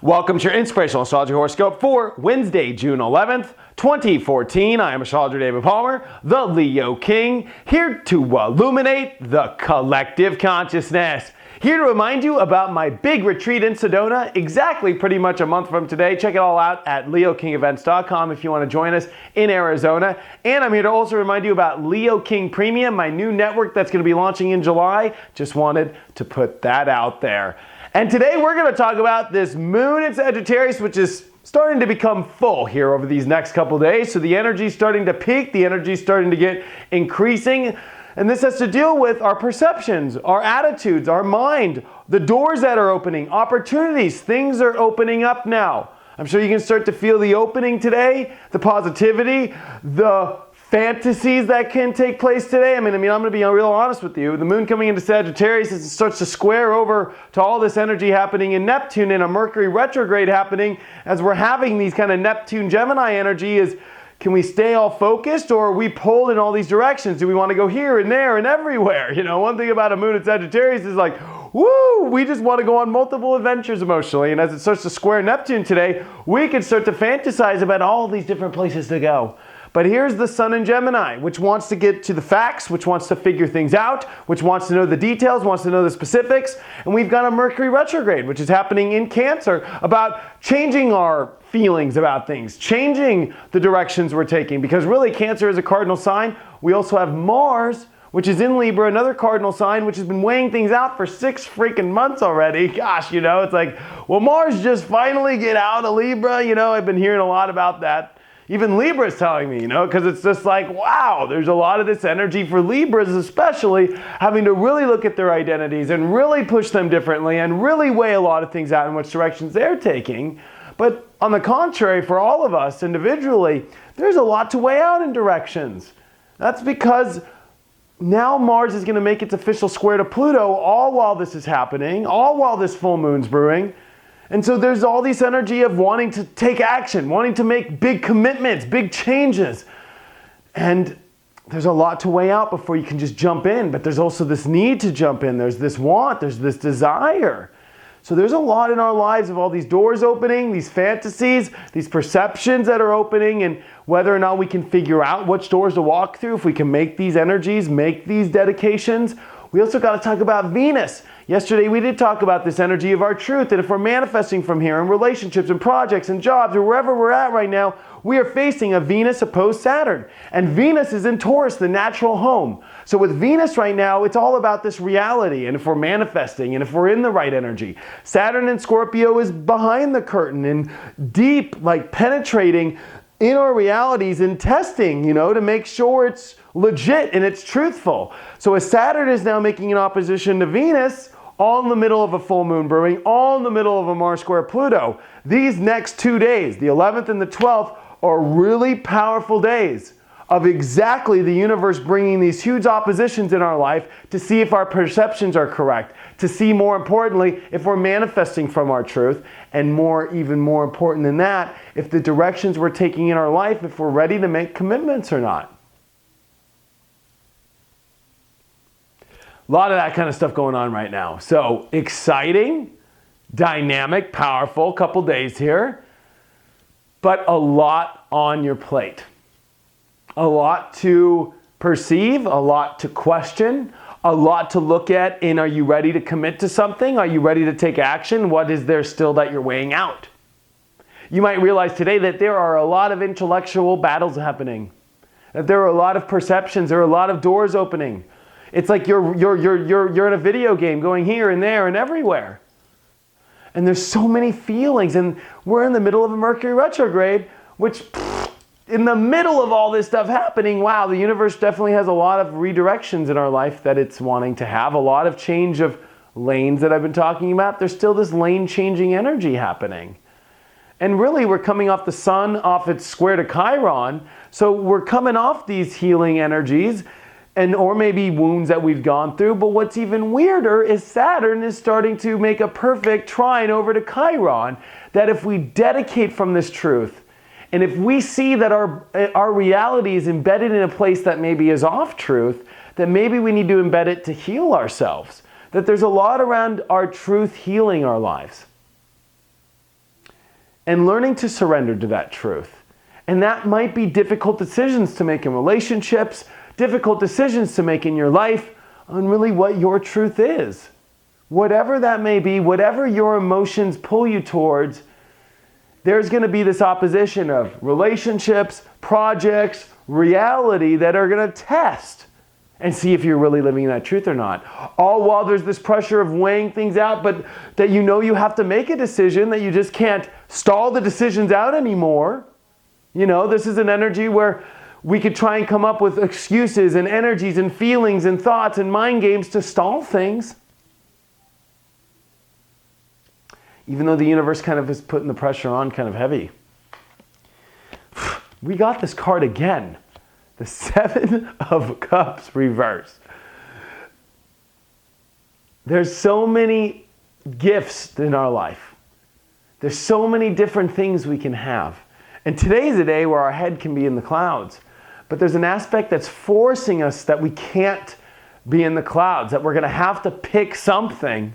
Welcome to your Inspirational Astrology Horoscope for Wednesday, June 11th, 2014. I am astrologer David Palmer, the Leo King, here to illuminate the collective consciousness. Here to remind you about my big retreat in Sedona, exactly pretty much a month from today. Check it all out at leokingevents.com if you want to join us in Arizona. And I'm here to also remind you about Leo King Premium, my new network that's going to be launching in July. Just wanted to put that out there. And today we're going to talk about this moon in Sagittarius, which is starting to become full here over these next couple days. So the energy's starting to peak, the energy's starting to get increasing. And this has to deal with our perceptions, our attitudes, our mind, the doors that are opening, opportunities, things are opening up now. I'm sure you can start to feel the opening today, the positivity, the fantasies that can take place today. I'm going to be real honest with you. The moon coming into Sagittarius, as it starts to square over to all this energy happening in Neptune and a Mercury retrograde happening, as we're having these kind of Neptune-Gemini energy, is can we stay all focused, or are we pulled in all these directions? Do we want to go here and there and everywhere? You know, one thing about a moon in Sagittarius is like, woo, we just want to go on multiple adventures emotionally. And as it starts to square Neptune today, we can start to fantasize about all these different places to go. But here's the sun in Gemini, which wants to get to the facts, which wants to figure things out, which wants to know the details, wants to know the specifics. And we've got a Mercury retrograde, which is happening in Cancer, about changing our feelings about things, changing the directions we're taking. Because really, Cancer is a cardinal sign. We also have Mars, which is in Libra, another cardinal sign, which has been weighing things out for 6 freaking months already. Gosh, you know, it's like, will Mars just finally get out of Libra? You know, I've been hearing a lot about that. Even Libra is telling me, you know, because it's just like, wow, there's a lot of this energy for Libras, especially having to really look at their identities and really push them differently and really weigh a lot of things out in which directions they're taking. But on the contrary, for all of us individually, there's a lot to weigh out in directions. That's because now Mars is going to make its official square to Pluto all while this is happening, all while this full moon's brewing. And so there's all this energy of wanting to take action, wanting to make big commitments, big changes. And there's a lot to weigh out before you can just jump in. But there's also this need to jump in. There's this want, there's this desire. So there's a lot in our lives of all these doors opening, these fantasies, these perceptions that are opening, and whether or not we can figure out which doors to walk through, if we can make these energies, make these dedications. We also got to talk about Venus. Yesterday we did talk about this energy of our truth, that if we're manifesting from here in relationships and projects and jobs or wherever we're at right now, we are facing a Venus opposed Saturn. And Venus is in Taurus, the natural home. So with Venus right now, it's all about this reality, and if we're manifesting and if we're in the right energy. Saturn in Scorpio is behind the curtain and deep, like penetrating in our realities and testing, you know, to make sure it's legit and it's truthful. So as Saturn is now making an opposition to Venus, all in the middle of a full moon brewing, all in the middle of a Mars square Pluto, these next 2 days, the 11th and the 12th, are really powerful days of exactly the universe bringing these huge oppositions in our life to see if our perceptions are correct, to see, more importantly, if we're manifesting from our truth, and even more important than that, if the directions we're taking in our life, if we're ready to make commitments or not. A lot of that kind of stuff going on right now. So exciting, dynamic, powerful couple days here, but a lot on your plate. A lot to perceive, a lot to question, a lot to look at in, are you ready to commit to something? Are you ready to take action? What is there still that you're weighing out? You might realize today that there are a lot of intellectual battles happening. That there are a lot of perceptions, there are a lot of doors opening. It's like you're in a video game going here and there and everywhere. And there's so many feelings, and we're in the middle of a Mercury retrograde, which in the middle of all this stuff happening, wow, the universe definitely has a lot of redirections in our life that it's wanting to have, a lot of change of lanes that I've been talking about. There's still this lane changing energy happening. And really, we're coming off the sun, off its square to Chiron, so we're coming off these healing energies, or maybe wounds that we've gone through. But what's even weirder is Saturn is starting to make a perfect trine over to Chiron, that if we dedicate from this truth, And if we see that our reality is embedded in a place that maybe is off truth, then maybe we need to embed it to heal ourselves. That there's a lot around our truth healing our lives. And learning to surrender to that truth. And that might be difficult decisions to make in relationships, difficult decisions to make in your life on really what your truth is. Whatever that may be, whatever your emotions pull you towards, there's going to be this opposition of relationships, projects, reality that are going to test and see if you're really living that truth or not. All while there's this pressure of weighing things out, but that you know you have to make a decision, that you just can't stall the decisions out anymore. You know, this is an energy where we could try and come up with excuses and energies and feelings and thoughts and mind games to stall things. Even though the universe kind of is putting the pressure on kind of heavy. We got this card again. The Seven of Cups reverse. There's so many gifts in our life. There's so many different things we can have. And today's a day where our head can be in the clouds. But there's an aspect that's forcing us that we can't be in the clouds, that we're going to have to pick something.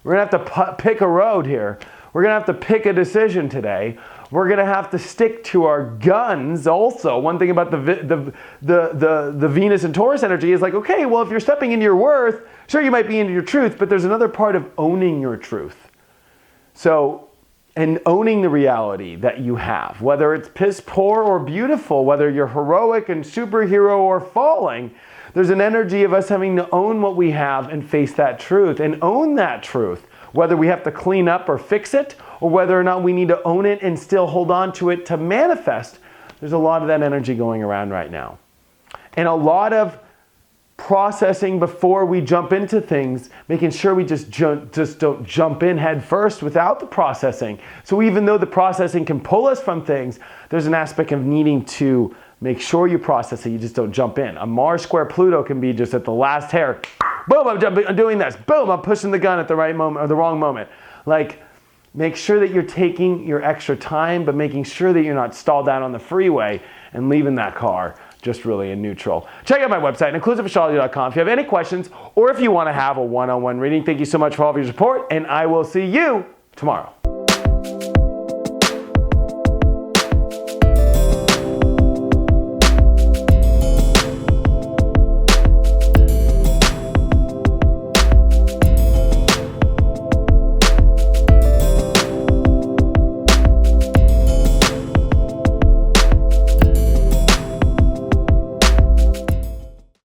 We're going to have to pick a road here. We're going to have to pick a decision today. We're going to have to stick to our guns also. One thing about the Venus and Taurus energy is like, okay, well, if you're stepping into your worth, sure, you might be into your truth, but there's another part of owning your truth. So, and owning the reality that you have, whether it's piss poor or beautiful, whether you're heroic and superhero or falling, there's an energy of us having to own what we have and face that truth and own that truth, whether we have to clean up or fix it, or whether or not we need to own it and still hold on to it to manifest. There's a lot of that energy going around right now. And a lot of processing before we jump into things, making sure we just don't jump in head first without the processing. So even though the processing can pull us from things, there's an aspect of needing to make sure you process it, you just don't jump in. A Mars square Pluto can be just at the last hair. Boom, I'm doing this. Boom, I'm pushing the gun at the right moment or the wrong moment. Like, make sure that you're taking your extra time, but making sure that you're not stalled out on the freeway and leaving that car just really in neutral. Check out my website, inclusiveastrology.com, if you have any questions or if you want to have a one-on-one reading. Thank you so much for all of your support, and I will see you tomorrow.